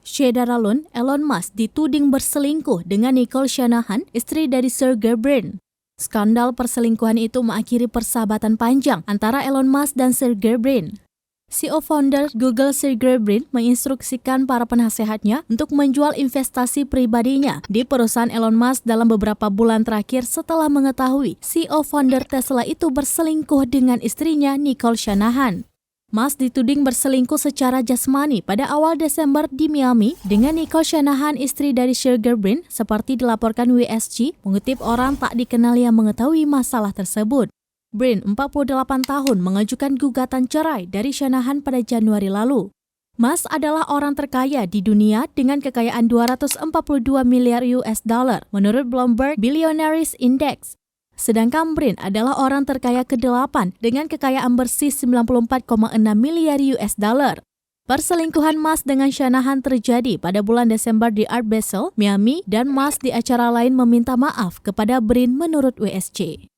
Syederalun, Elon Musk dituding berselingkuh dengan Nicole Shanahan, istri dari Sergey Brin. Skandal perselingkuhan itu mengakhiri persahabatan panjang antara Elon Musk dan Sergey Brin. CEO founder Google Sergey Brin menginstruksikan para penasehatnya untuk menjual investasi pribadinya di perusahaan Elon Musk dalam beberapa bulan terakhir setelah mengetahui CEO founder Tesla itu berselingkuh dengan istrinya Nicole Shanahan. Musk dituding berselingkuh secara jasmani pada awal Desember di Miami dengan Nicole Shanahan, istri dari Sergey Brin, seperti dilaporkan WSG, mengutip orang tak dikenal yang mengetahui masalah tersebut. Brin, 48 tahun, mengajukan gugatan cerai dari Shanahan pada Januari lalu. Musk adalah orang terkaya di dunia dengan kekayaan 242 miliar US dollar menurut Bloomberg Billionaires Index. Sedangkan Brin adalah orang terkaya ke-8 dengan kekayaan bersih 94,6 miliar US dollar. Perselingkuhan Musk dengan Shanahan terjadi pada bulan Desember di Art Basel, Miami, dan Musk di acara lain meminta maaf kepada Brin menurut WSJ.